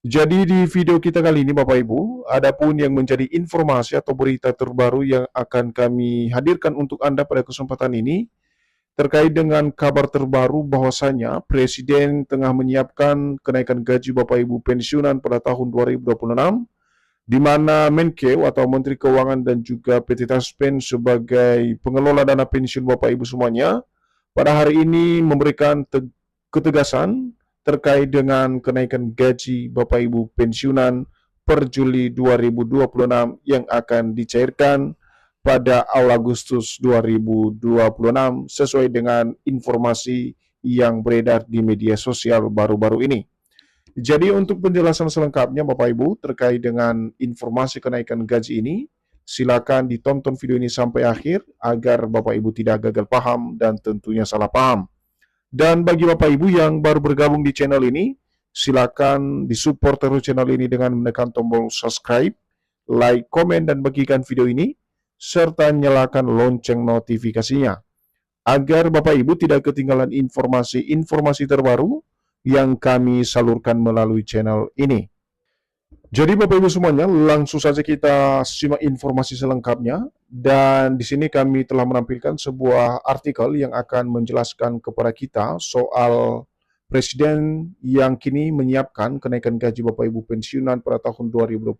Jadi di video kita kali ini Bapak Ibu, adapun yang menjadi informasi atau berita terbaru yang akan kami hadirkan untuk Anda pada kesempatan ini terkait dengan kabar terbaru bahwasanya Presiden tengah menyiapkan kenaikan gaji Bapak Ibu pensiunan pada tahun 2026, di mana Menkeu atau Menteri Keuangan dan juga PT Taspen sebagai pengelola dana pensiun Bapak Ibu semuanya pada hari ini memberikan ketegasan terkait dengan kenaikan gaji Bapak Ibu pensiunan per Juli 2026 yang akan dicairkan pada awal Agustus 2026 sesuai dengan informasi yang beredar di media sosial baru-baru ini. Jadi untuk penjelasan selengkapnya Bapak Ibu terkait dengan informasi kenaikan gaji ini, silakan ditonton video ini sampai akhir agar Bapak Ibu tidak gagal paham dan tentunya salah paham. Dan bagi Bapak Ibu yang baru bergabung di channel ini, silakan disupport terus channel ini dengan menekan tombol subscribe, like, komen, dan bagikan video ini, serta nyalakan lonceng notifikasinya, agar Bapak Ibu tidak ketinggalan informasi-informasi terbaru yang kami salurkan melalui channel ini. Jadi Bapak Ibu semuanya, langsung saja kita simak informasi selengkapnya. Dan di sini kami telah menampilkan sebuah artikel yang akan menjelaskan kepada kita soal Presiden yang kini menyiapkan kenaikan gaji Bapak Ibu pensiunan pada tahun 2026,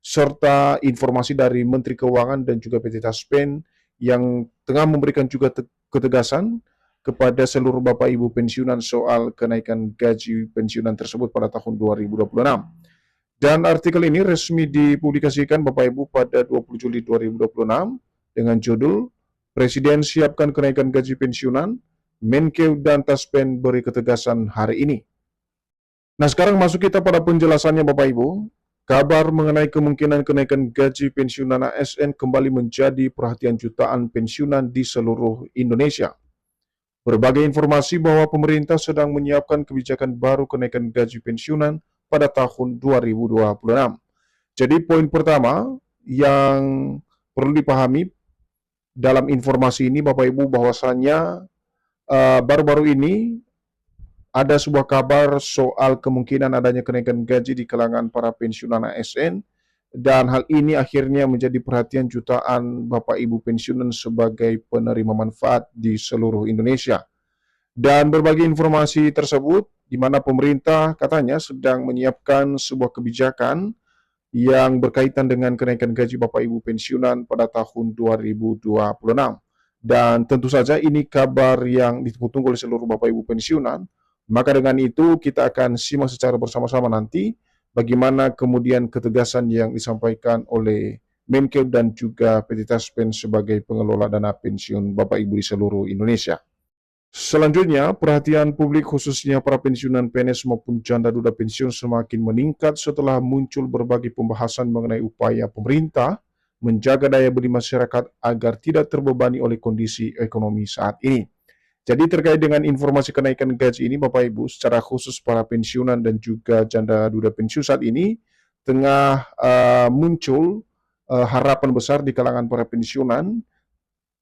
serta informasi dari Menteri Keuangan dan juga PT Taspen yang tengah memberikan juga ketegasan kepada seluruh Bapak Ibu pensiunan soal kenaikan gaji pensiunan tersebut pada tahun 2026. Dan artikel ini resmi dipublikasikan Bapak Ibu pada 20 Juli 2026 dengan judul Presiden siapkan kenaikan gaji pensiunan, Menkeu dan Taspen beri ketegasan hari ini. Nah sekarang masuk kita pada penjelasannya Bapak Ibu. Kabar mengenai kemungkinan kenaikan gaji pensiunan ASN kembali menjadi perhatian jutaan pensiunan di seluruh Indonesia. Berbagai informasi bahwa pemerintah sedang menyiapkan kebijakan baru kenaikan gaji pensiunan pada tahun 2026. Jadi poin pertama yang perlu dipahami dalam informasi ini Bapak Ibu bahwasannya baru-baru ini ada sebuah kabar soal kemungkinan adanya kenaikan gaji di kalangan para pensiunan ASN, dan hal ini akhirnya menjadi perhatian jutaan Bapak Ibu pensiunan sebagai penerima manfaat di seluruh Indonesia. Dan berbagai informasi tersebut di mana pemerintah katanya sedang menyiapkan sebuah kebijakan yang berkaitan dengan kenaikan gaji Bapak Ibu pensiunan pada tahun 2026. Dan tentu saja ini kabar yang ditunggu-tunggu oleh seluruh Bapak Ibu pensiunan. Maka dengan itu kita akan simak secara bersama-sama nanti bagaimana kemudian ketegasan yang disampaikan oleh Menkeu dan juga PT Taspen sebagai pengelola dana pensiun Bapak Ibu di seluruh Indonesia. Selanjutnya, perhatian publik khususnya para pensiunan PNS maupun janda duda pensiun semakin meningkat setelah muncul berbagai pembahasan mengenai upaya pemerintah menjaga daya beli masyarakat agar tidak terbebani oleh kondisi ekonomi saat ini. Jadi terkait dengan informasi kenaikan gaji ini Bapak Ibu, secara khusus para pensiunan dan juga janda duda pensiun saat ini tengah muncul harapan besar di kalangan para pensiunan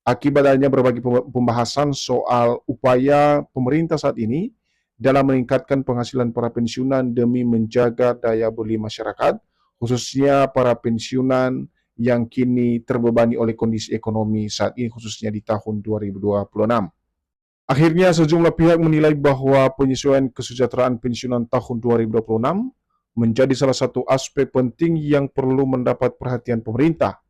akibat adanya berbagai pembahasan soal upaya pemerintah saat ini dalam meningkatkan penghasilan para pensiunan demi menjaga daya beli masyarakat, khususnya para pensiunan yang kini terbebani oleh kondisi ekonomi saat ini, khususnya di tahun 2026. Akhirnya, sejumlah pihak menilai bahwa penyesuaian kesejahteraan pensiunan tahun 2026 menjadi salah satu aspek penting yang perlu mendapat perhatian pemerintah,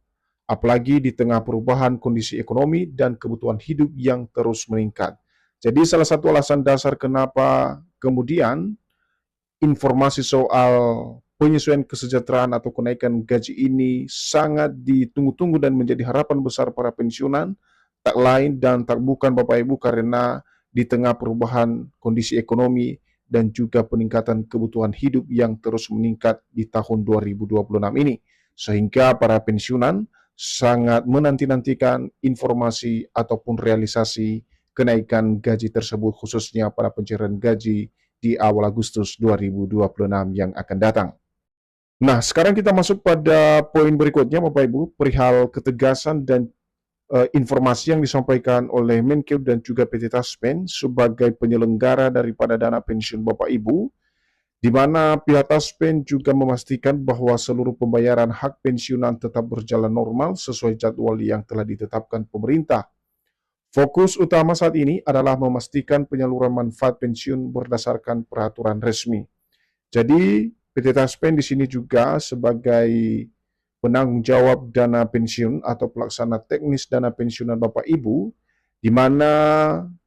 apalagi di tengah perubahan kondisi ekonomi dan kebutuhan hidup yang terus meningkat. Jadi salah satu alasan dasar kenapa kemudian informasi soal penyesuaian kesejahteraan atau kenaikan gaji ini sangat ditunggu-tunggu dan menjadi harapan besar para pensiunan, tak lain dan tak bukan Bapak Ibu karena di tengah perubahan kondisi ekonomi dan juga peningkatan kebutuhan hidup yang terus meningkat di tahun 2026 ini. Sehingga para pensiunan sangat menanti-nantikan informasi ataupun realisasi kenaikan gaji tersebut, khususnya para pencairan gaji di awal Agustus 2026 yang akan datang. Nah, sekarang kita masuk pada poin berikutnya Bapak Ibu, perihal ketegasan dan informasi yang disampaikan oleh Menkeu dan juga PT Taspen sebagai penyelenggara daripada dana pensiun Bapak Ibu di mana pihak Taspen juga memastikan bahwa seluruh pembayaran hak pensiunan tetap berjalan normal sesuai jadwal yang telah ditetapkan pemerintah. Fokus utama saat ini adalah memastikan penyaluran manfaat pensiun berdasarkan peraturan resmi. Jadi, PT Taspen di sini juga sebagai penanggung jawab dana pensiun atau pelaksana teknis dana pensiunan Bapak Ibu, di mana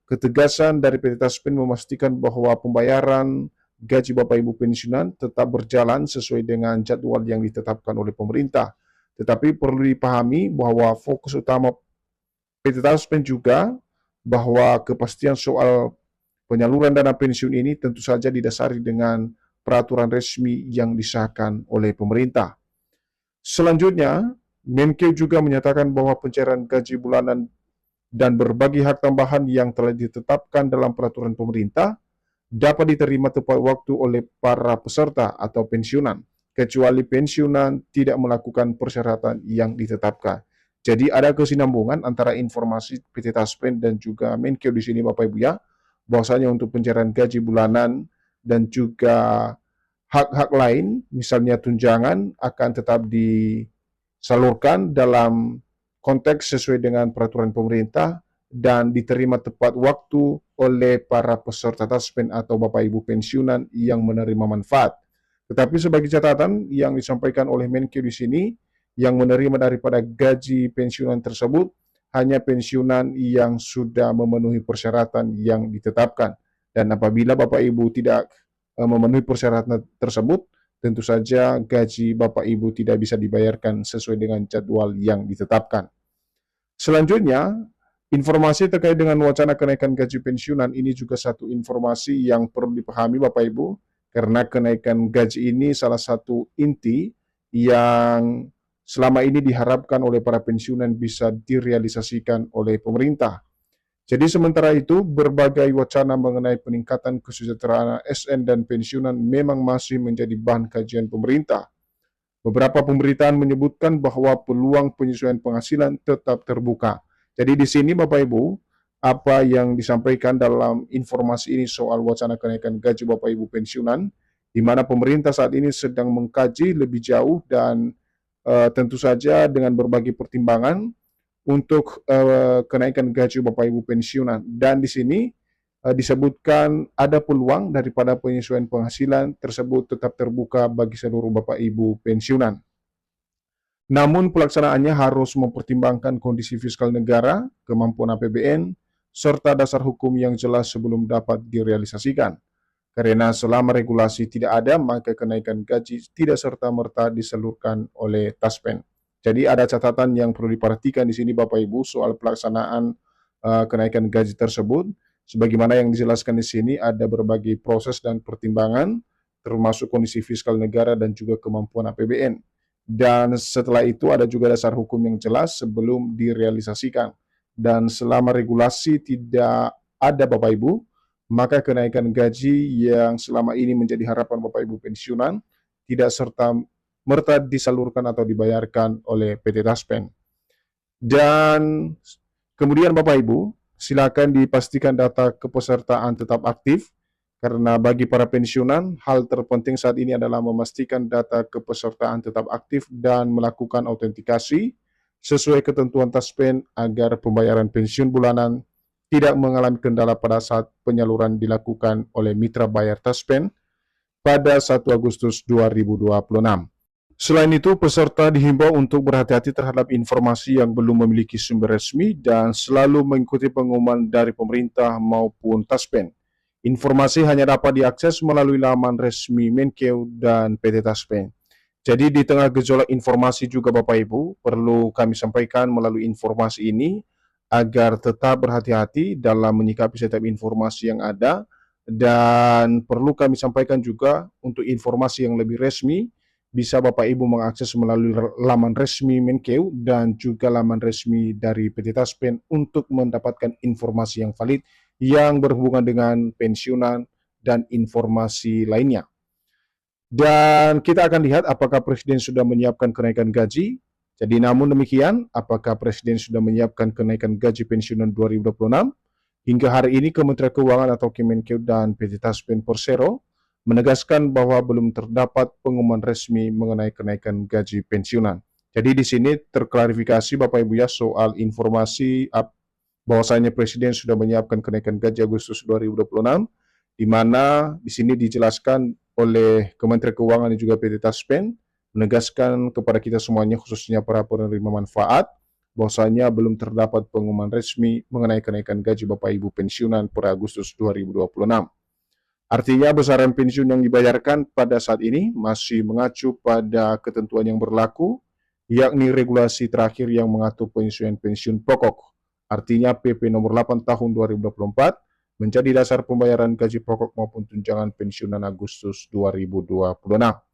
ketegasan dari PT Taspen memastikan bahwa pembayaran gaji Bapak Ibu pensiunan tetap berjalan sesuai dengan jadwal yang ditetapkan oleh pemerintah. Tetapi perlu dipahami bahwa fokus utama PT Taspen juga bahwa kepastian soal penyaluran dana pensiun ini tentu saja didasari dengan peraturan resmi yang disahkan oleh pemerintah. Selanjutnya, Menkeu juga menyatakan bahwa pencairan gaji bulanan dan berbagai hak tambahan yang telah ditetapkan dalam peraturan pemerintah dapat diterima tepat waktu oleh para peserta atau pensiunan, kecuali pensiunan tidak melakukan persyaratan yang ditetapkan. Jadi ada kesinambungan antara informasi PT Taspen dan juga Menkeu di sini Bapak Ibu ya, bahwasanya untuk pencairan gaji bulanan dan juga hak-hak lain, misalnya tunjangan, akan tetap disalurkan dalam konteks sesuai dengan peraturan pemerintah dan diterima tepat waktu oleh para peserta Taspen atau Bapak Ibu pensiunan yang menerima manfaat. Tetapi sebagai catatan yang disampaikan oleh Menkeu di sini, yang menerima daripada gaji pensiunan tersebut hanya pensiunan yang sudah memenuhi persyaratan yang ditetapkan. Dan apabila Bapak Ibu tidak memenuhi persyaratan tersebut, tentu saja gaji Bapak Ibu tidak bisa dibayarkan sesuai dengan jadwal yang ditetapkan. Selanjutnya, informasi terkait dengan wacana kenaikan gaji pensiunan ini juga satu informasi yang perlu dipahami Bapak Ibu, karena kenaikan gaji ini salah satu inti yang selama ini diharapkan oleh para pensiunan bisa direalisasikan oleh pemerintah. Jadi sementara itu, berbagai wacana mengenai peningkatan kesejahteraan ASN dan pensiunan memang masih menjadi bahan kajian pemerintah. Beberapa pemberitaan menyebutkan bahwa peluang penyesuaian penghasilan tetap terbuka. Jadi di sini Bapak Ibu, apa yang disampaikan dalam informasi ini soal wacana kenaikan gaji Bapak Ibu pensiunan, di mana pemerintah saat ini sedang mengkaji lebih jauh dan tentu saja dengan berbagai pertimbangan untuk kenaikan gaji Bapak Ibu pensiunan. Dan di sini disebutkan ada peluang daripada penyesuaian penghasilan tersebut tetap terbuka bagi seluruh Bapak Ibu pensiunan. Namun pelaksanaannya harus mempertimbangkan kondisi fiskal negara, kemampuan APBN, serta dasar hukum yang jelas sebelum dapat direalisasikan. Karena selama regulasi tidak ada, maka kenaikan gaji tidak serta-merta disalurkan oleh Taspen. Jadi ada catatan yang perlu diperhatikan di sini Bapak Ibu soal pelaksanaan kenaikan gaji tersebut. Sebagaimana yang dijelaskan di sini ada berbagai proses dan pertimbangan, termasuk kondisi fiskal negara dan juga kemampuan APBN. Dan setelah itu ada juga dasar hukum yang jelas sebelum direalisasikan. Dan selama regulasi tidak ada Bapak Ibu, maka kenaikan gaji yang selama ini menjadi harapan Bapak Ibu pensiunan tidak serta-merta disalurkan atau dibayarkan oleh PT Taspen. Dan kemudian Bapak Ibu, silakan dipastikan data kepesertaan tetap aktif, karena bagi para pensiunan, hal terpenting saat ini adalah memastikan data kepesertaan tetap aktif dan melakukan autentikasi sesuai ketentuan Taspen agar pembayaran pensiun bulanan tidak mengalami kendala pada saat penyaluran dilakukan oleh mitra bayar Taspen pada 1 Agustus 2026. Selain itu, peserta dihimbau untuk berhati-hati terhadap informasi yang belum memiliki sumber resmi dan selalu mengikuti pengumuman dari pemerintah maupun Taspen. Informasi hanya dapat diakses melalui laman resmi Menkeu dan PT Taspen. Jadi di tengah gejolak informasi juga Bapak Ibu, perlu kami sampaikan melalui informasi ini agar tetap berhati-hati dalam menyikapi setiap informasi yang ada, dan perlu kami sampaikan juga untuk informasi yang lebih resmi bisa Bapak Ibu mengakses melalui laman resmi Menkeu dan juga laman resmi dari PT Taspen untuk mendapatkan informasi yang valid yang berhubungan dengan pensiunan dan informasi lainnya. Dan kita akan lihat apakah Presiden sudah menyiapkan kenaikan gaji. Jadi namun demikian, apakah Presiden sudah menyiapkan kenaikan gaji pensiunan 2026? Hingga hari ini Kementerian Keuangan atau Kemenkeu dan PT Taspen Persero menegaskan bahwa belum terdapat pengumuman resmi mengenai kenaikan gaji pensiunan. Jadi di sini terklarifikasi Bapak Ibu ya soal informasi bahwasanya Presiden sudah menyiapkan kenaikan gaji Agustus 2026, di mana di sini dijelaskan oleh Kementerian Keuangan dan juga PT Taspen menegaskan kepada kita semuanya khususnya para penerima manfaat bahwasanya belum terdapat pengumuman resmi mengenai kenaikan gaji Bapak Ibu pensiunan per Agustus 2026. Artinya besaran pensiun yang dibayarkan pada saat ini masih mengacu pada ketentuan yang berlaku, yakni regulasi terakhir yang mengatur penyesuaian pensiun pokok. Artinya PP nomor 8 tahun 2024 menjadi dasar pembayaran gaji pokok maupun tunjangan pensiunan Agustus 2026.